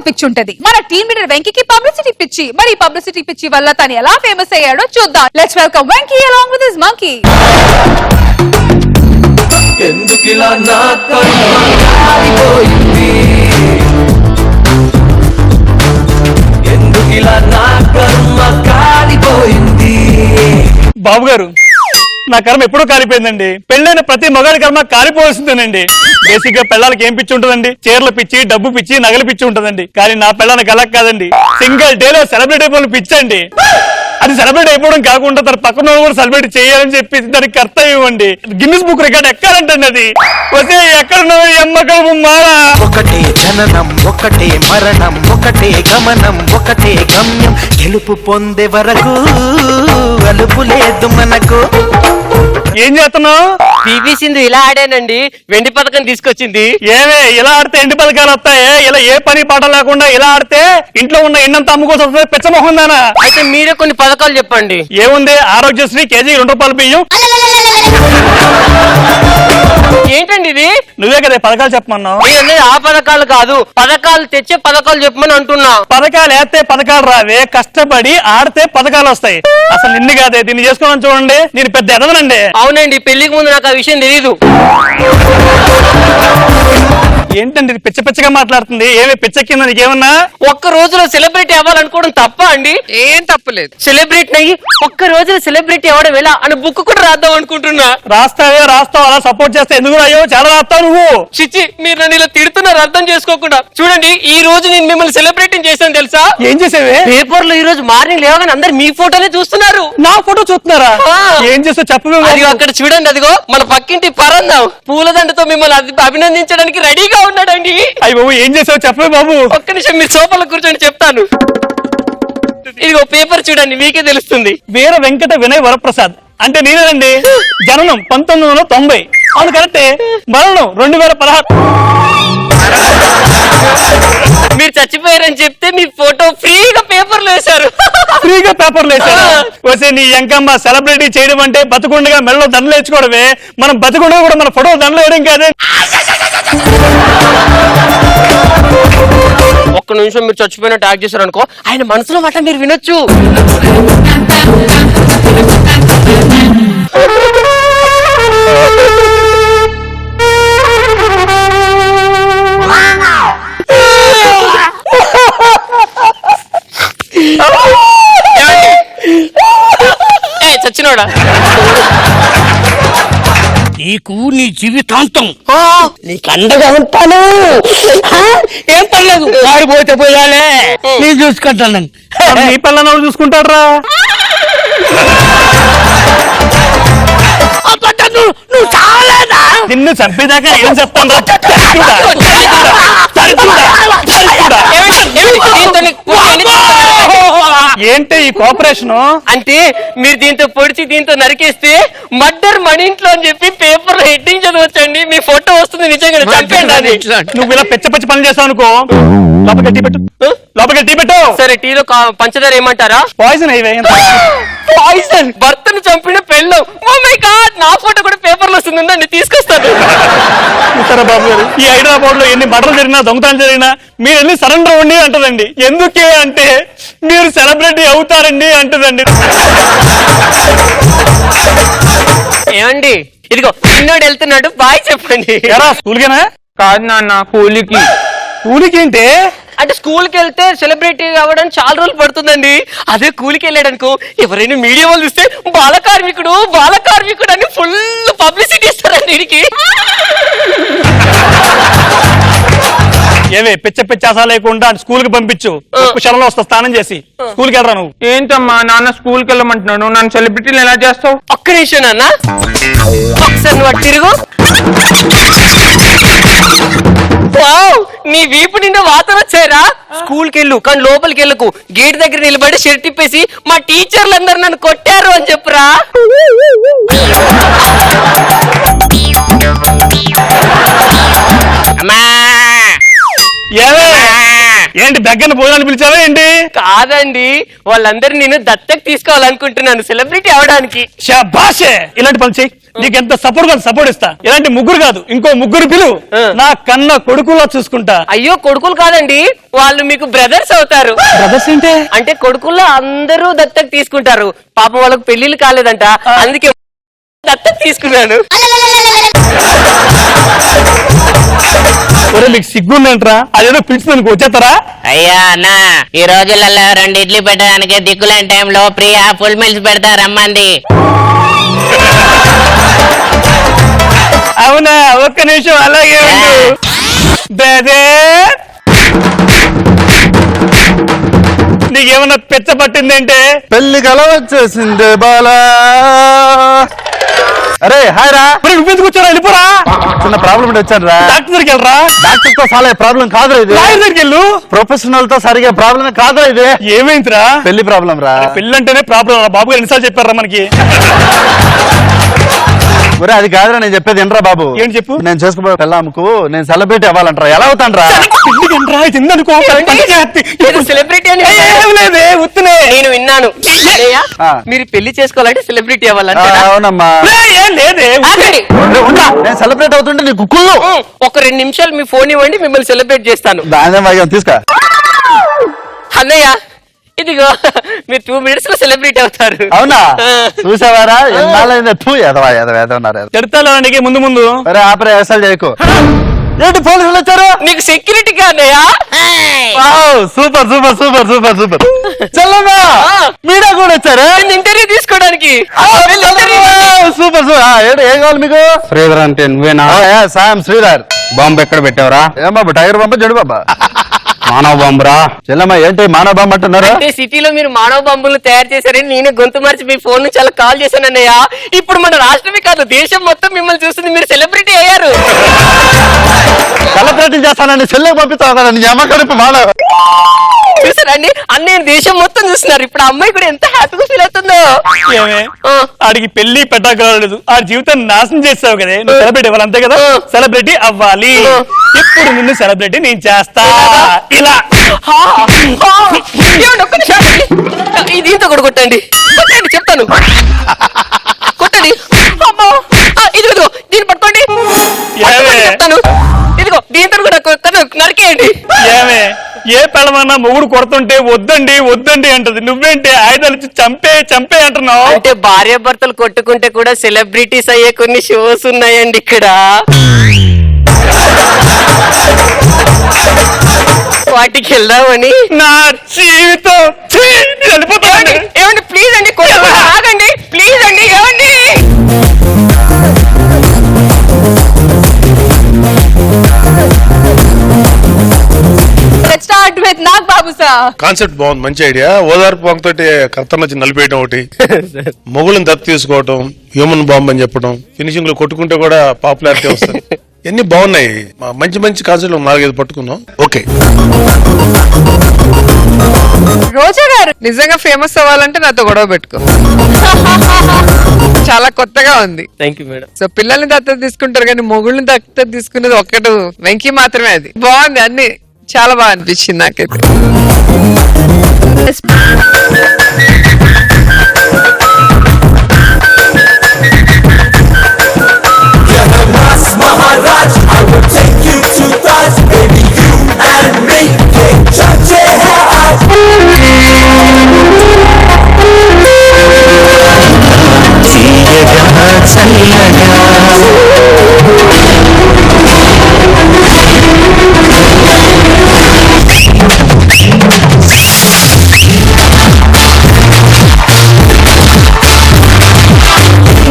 పిచ్చి ఉంటది. మన టీమ్ లీడర్ వెంకీకి పబ్లిసిటీ పిచ్చి. మరి పబ్లిసిటీ పిచ్చి వల్ల తను ఎలా ఫేమస్ అయ్యాడో చూద్దాం. Let's welcome Venky along with his monkey. ఎందుకిలా నా కర్మపోయింది, ఎందుకిలా నా కర్మ కాలిపోయింది. బాబు గారు, నా కర్మ ఎప్పుడూ కాలిపోయిందండి. పెళ్ళైన ప్రతి మగాడి కర్మ కాలిపోవాల్సిందేనండి. బేసిక్ గా పెళ్ళాలకి ఏం పిచ్చి ఉంటుందండి? చీరల పిచ్చి, డబ్బు పిచ్చి, నగల పిచ్చి ఉంటుందండి. కానీ నా పెళ్ళానికి అలా కాదండి. సింగిల్ డేలో సెలబ్రేట్ అయిపోయిన పిచ్చి అండి. అది సెలబ్రేట్ అయిపోవడం కాకుండా తన పక్కన కూడా సెలబ్రేట్ చేయాలని చెప్పి దానికి కర్తవ్యం అండి. గిన్నిస్ బుక్ రికార్డ్ ఎక్కాలంటండి. అది వస్తే ఎక్కడున్నా ఎమ్మకము మాల. ఒకటే జననం, ఒకటే మరణం, ఒకటే గమనం, ఒకటే గమ్యం. గెలుపు పొందే వరకు అలుపు లేదు మనకు. ఏం చేస్తున్నావు? పివి సింధు ఇలా ఆడానండి, వెండి పథకం తీసుకొచ్చింది. ఏమే ఇలా ఆడితే ఎండి పథకాలు వస్తాయి? ఇలా ఏ పని పాట లేకుండా ఇలా ఆడితే ఇంట్లో ఉన్న ఎన్నంత అమ్ముకోసం వస్తుంది. పిచ్చమొహం దానా. అయితే మీరే కొన్ని పథకాలు చెప్పండి. ఏముంది? ఆరోగ్యశ్రీ కేజీ 2 రూపాయలు బియ్యం. ఏంటండి ఇది? నువ్వే కదా పథకాలు చెప్పమన్నావు. ఆ పథకాలు కాదు, పథకాలు తెచ్చే పథకాలు చెప్పమని అంటున్నా. పథకాలు వేస్తే పథకాలు రావే, కష్టపడి ఆడితే పథకాలు వస్తాయి. అసలు నిన్ను కాదే, దీన్ని చేసుకోవాలని చూడండి. నేను పెద్ద ఎదవనండి. అవునండి, పెళ్లికి ముందు నాకు ఆ విషయం తెలీదు. ఏంటండి పిచ్చ పిచ్చగా మాట్లాడుతుంది? ఏమి పిచ్చెక్కిందా నీకేమన్నా? ఒక్క రోజులో సెలబ్రిటీ అవ్వాలనుకోవడం తప్ప అండి? ఏం తప్పలేదు. సెలబ్రిటీ అయ్యి ఒక్క రోజులో సెలబ్రిటీ అవ్వడం ఎలా అని బుక్ కూడా రాద్దాం అనుకుంటున్నా. రాస్తావు అలా సపోర్ట్ చేస్తే ఎందుకు అయ్యో చాలా రాస్తావు నువ్వు. చిచ్చి, మీరు నన్ను ఇలా తిడుతున్నారు అర్థం చేసుకోకుండా. చూడండి, ఈ రోజు నేను మిమ్మల్ని సెలబ్రిటీ చేశాను తెలుసా? ఏం చేసేవే? పేపర్ లో ఈ రోజు మార్నింగ్ లేవగానే అందరు మీ ఫోటోనే చూస్తున్నారు. నా ఫోటో చూస్తున్నారా? ఏం చేస్తా చెప్పు. అక్కడ చూడండి, అదిగో మన పక్కింటి పరందాం పూలదండతో మిమ్మల్ని అభినందించడానికి రెడీగా ఉన్నాడండి. అయ్యి బాబు, ఏం చేసావు చెప్పే బాబు. ఒక్క నిమిషం మీ సోఫాలో కూర్చొని చెప్తాను. ఇదిగో పేపర్ చూడండి, మీకే తెలుస్తుంది. వీర వెంకట వినయ్ వరప్రసాద్ అంటే నేనేనండి. జననం 1990. అవును కరెక్టే. మరణం 2016. మీరు చచ్చిపోయారని చెప్తే మీ ఫోటో ఫ్రీగా పేపర్లు వేశారు. ఫ్రీగా పేపర్లు వేశారు. వస్తే నీ ఎంకమ్మ సెలబ్రిటీ చేయడం అంటే బతుకుండగా మెడలో దండలు వేసుకోవడమే. మనం బతుకుండగా కూడా మన ఫోటో దండలు వేయడం కాదే. ఒక్క నిమిషం మీరు చచ్చిపోయిన ట్యాగ్ చేశారు అనుకో, ఆయన మనసులో మాట మీరు వినొచ్చు. చచ్చినోడా? నీకు నీ జీవితాంతం నీకు అండగా ఉంటాను. ఏం పర్లేదు, మారిపోతే పోయాలే, నేను చూసుకుంటాను. నీ పిల్లలు చూసుకుంటాడ్రా. నువ్వు చాలేదా? నిన్ను చంపేదాకా ఏం చెప్తాను? ఏంటి ఈ కోఆపరేషన్? అంటే మీరు దీంతో పొడిచి దీంతో నరికేస్తే మర్డర్ మన ఇంట్లో అని చెప్పి పేపర్ లో హెడ్డింగ్ చదవచ్చండి. మీ ఫోటో వస్తుంది. నిజంగా చంపేయండి. నువ్వు ఇలా పిచ్చ పిచ్చ పని చేస్తావు అనుకో, లోపలికి టీ పెట్టు. లోపలికి టీ పెట్టు. సరే, టీలో పంచదార ఏమంటారా? పాయిజన్ అయివే. పాయిజన్. భర్తను చంపిన పెళ్ళం. ఓ మై గాడ్, నా ఫోటో కూడా పేపర్ లో వస్తుందండి, తీసుకొస్తాను. చూస్తారా బాబు గారు, ఈ హైదరాబాద్ లో ఎన్ని మర్డర్లు జరిగినా దొంగతనం జరిగినా మీరు వెళ్ళి సరెండర్ అవ్వండి అంటదండి. ఎందుకే అంటే మీరు సెలబ్రిటీ అవుతారండి అంటదండి. ఏమండి, ఇదిగో చిన్నోడు వెళ్తున్నాడు, బాయ్ చెప్పండి. స్కూల్కేనా? కాదు నాన్న, కూలికి. కూలికి ఏంటి? అంటే స్కూల్ కి వెళ్తే సెలబ్రిటీ అవ్వడానికి చాలా రోజులు పడుతుందండి. అదే కూలికి వెళ్ళాడు అనుకో, ఎవరైనా మీడియా వాళ్ళు చూస్తే బాల కార్మికుడు అని ఫుల్ పబ్లిసిటీ ఇస్తారండి వీడికి. ఏవే పిచ్చ పిచ్చాసా లేకుండా స్కూల్ కి పంపించు. క్షణంలో వస్తా స్నానం చేసి. స్కూల్ కి వెళ్ళరా నువ్వు? ఏంటమ్మా నాన్న స్కూల్కి వెళ్ళమంటున్నాడు, నన్ను సెలబ్రిటీలు ఎలా చేస్తావు? ఒక్క నిమిషం నాన్న, ఒకసారి నువ్వు తిరుగు. నీ వీపు నిండా వాతలు వచ్చారా? స్కూల్ కి వెళ్ళు, కానీ లోపలికి వెళ్ళకు. గేట్ దగ్గర నిలబడి షర్ట్ ఇప్పేసి మా టీచర్లందరూ నన్ను కొట్టారు అని చెప్పురా. ఏంటి దగ్గర భోజనాలు పిలిచావా ఏంటి? కాదండి, వాళ్ళందరూ నేను దత్తకు తీసుకోవాలనుకుంటున్నాను సెలబ్రిటీ అవడానికి. శాబాషే, ఇలాంటి పని చెయ్యి. నీకు ఎంత సపోర్ట్ ఇస్తా. ఇలాంటి ముగ్గురు కాదు, ఇంకో ముగ్గురు పిలువు, నా కన్న కొడుకులా చూసుకుంటా. అయ్యో కొడుకులు కాదండి, వాళ్ళు మీకు బ్రదర్స్ అవుతారు. బ్రదర్స్ అంటే కొడుకుల్లో అందరూ దత్తత తీసుకుంటారు. పాపం వాళ్ళకి పెళ్లిళ్ళు కాలేదంట, అందుకే దత్తత తీసుకున్నాను. మీకు సిగ్గుందంటరా, అదేదో పిలిచిందనుకో వచ్చేస్తారా? అయ్యా అన్న, ఈ రోజులలో 2 ఇడ్లీ పెట్టడానికి దిక్కులేని టైంలో ప్రియా ఫుల్ మీల్స్ పెడతా రమ్మంది. అవునా, ఒక్క నిమిషం అలాగే ఉండు. బ్రదర్, నీకేమన్నా పెచ్చ పట్టిందంటే పెళ్లి కల వచ్చేసిందే బాలా. అరే హాయ్ రా. నువ్వెందుకు వచ్చారా? వెళ్ళిపోరా. చిన్న ప్రాబ్లం ఉంటే వచ్చాను రా. డాక్టర్ దగ్గరికి వెళ్ళరా. డాక్టర్ తో చాలా ప్రాబ్లం కాదు ఇది. లాయర్ దగ్గరికి వెళ్ళు. ప్రొఫెషనల్ తో సరిగా ప్రాబ్లం కాదు ఇది. ఏమైందిరా? పెళ్లి ప్రాబ్లం రా. పెళ్లి అంటేనే ప్రాబ్లం రా. బాబు గారు ఎన్నిసార్లు చెప్పారా మనకి? ఒరే అది కాదురా, నేను చెప్పేది ఏంట్రా బాబు. ఏంటి చెప్పు. నేను చేసుకోబోయే పెళ్ళాముకు నేను సెలబ్రిటీ అవ్వాలంటారా? ఎలా అవుతాను సెలబ్రిటీ అని నేను విన్నాను. మీరు పెళ్లి చేసుకోవాలంటే సెలబ్రిటీ అవ్వాలంటే అవునమ్మా. నేను సెలబ్రేట్ అవుతుంటే నీకు కుళ్ళు. ఒక 2 నిమిషాలు మీ ఫోన్ ఇవ్వండి, మిమ్మల్ని సెలబ్రేట్ చేస్తాను. దాని తీసుకో అన్నయ్య. ఇదిగో మీరు 2 minutes లో సెలబ్రిటీ అవుతారు. అవునా? చూసావారా ఎన్నాళ్ళైంది. తిడతానికి ముందు ఆపరే వ్యవసాయాలు చేయకు. ఏంటి పోలీసులు వచ్చారు? నీకు సెక్యూరిటీ అన్నయ్య. Super super super super super. చెల్లమ్మా మీడియా కూడా వచ్చారు ఇంటర్వ్యూ తీసుకోవడానికి. Super super. ఏం కావాలి మీకు? శ్రీధర్ అంటే నువ్వేనా? సాయం శ్రీధర్. బాంబు ఎక్కడ పెట్టావురా? ఏం బాబు, టైగర్ బాంబా జడు బాబా? మానవ బాంబురా. చెల్లమ్మ ఏంటి మానవ బాంబు అంటున్నారు? అంటే సిటీలో మీరు మానవ బాంబులు తయారు చేశారని నేను గొంతు మార్చి మీ ఫోన్ నుంచి అలా కాల్ చేశాను అన్నయ్య. ఇప్పుడు మన రాష్ట్రమే కాదు, దేశం మొత్తం మిమ్మల్ని చూస్తుంది. మీరు సెలబ్రిటీ అయ్యారు. సెలబ్రిటీ చేస్తానండి, సెల్లెకి పంపిస్తావు కదండి. అమ్మ కడుపు మానవ చూసారండి, అన్నయ్య దేశం మొత్తం చూస్తున్నారు. ఇప్పుడు ఆ అమ్మాయి కూడా ఎంత హ్యాపీగా ఫీల్ అవుతుందో. ఆడికి పెళ్లి పెట్టగలలేదు, ఆ జీవితాన్ని నాశనం చేస్తావు కదా. నువ్వు సెలబ్రిటీ అవ్వాలి అంతే కదా. సెలబ్రిటీ అవ్వాలి. ఇప్పుడు నిన్ను సెలబ్రిటీ నేను చేస్తా. ఇలా దీంతో కూడా కొట్టండి, కొట్టండి చెప్తాను. కొట్టండి. ఇదిగో దీన్ని పట్టుకోండి, చెప్తాను. ఇదిగో దీంతో కూడా నరికేయండి. ఏమే, ఏ పెళ్ళమన్నా మొగుడు కొడుతుంటే వద్దండి వద్దండి అంటది. నువ్వేంటి ఆయుధాలు చంపే అంటున్నావు? అంటే భార్య భర్తలు కొట్టుకుంటే కూడా సెలబ్రిటీస్ అయ్యే కొన్ని షోస్ ఉన్నాయండి ఇక్కడ. వాటికి వెళ్దామని. నా జీవితం వెళ్ళిపోతానండి. ఏమండి ప్లీజ్ అండి, ఆగండి ప్లీజ్ అండి. ఏమండి start with Nag Babu sir. Concept బాగుంది, మంచి ఐడియా. ఓదార్పు వంకతోటి కర్తను వచ్చి నలిపేయటం ఒకటి, మొగుళ్ళని దత్తు తీసుకోవటం, హ్యూమన్ బాంబ్ అని చెప్పడం, ఫినిషింగ్ లో కొట్టుకుంటే కూడా పాపులారిటీ వస్తుంది. ఎన్ని బాగున్నాయి, మంచి మంచి కాన్సెప్ట్ 4-5 పట్టుకున్నాం. ఓకే. రోజా గారు నిజంగా ఫేమస్ అవ్వాలంటే నాతో గొడవ పెట్టుకో. చాలా కొత్తగా ఉంది. Thank you madam. సో పిల్లల్ని దత్తత తీసుకుంటారు కానీ మొగుళ్ళని దత్తత తీసుకునేది ఒక్కటి వెంకీ మాత్రమే. అది బాగుంది, అన్ని చాలా బాగా అనిపించింది నాకైతే. Maharaj, I will take you to Taj, baby, you and me can touch it.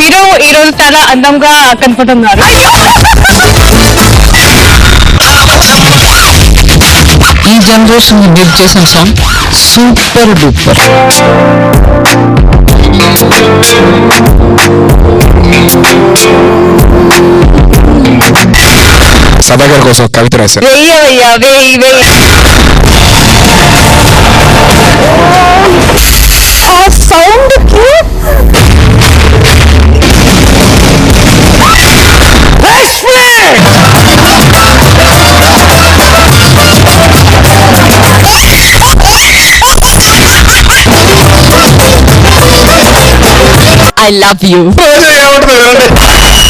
మీరు ఈ రోజు చాలా అందంగా కనపడుతున్నారు. ఈ జనరేషన్ మీరు చేసిన సాంగ్ సూపర్ డూపర్. సభాగారి కోసం కవిత రాశారు. వెయ్యవయ్యా వెయ్యి వెయ్యి. ఆ సౌండ్ కి I love you. ఏమంటుంది?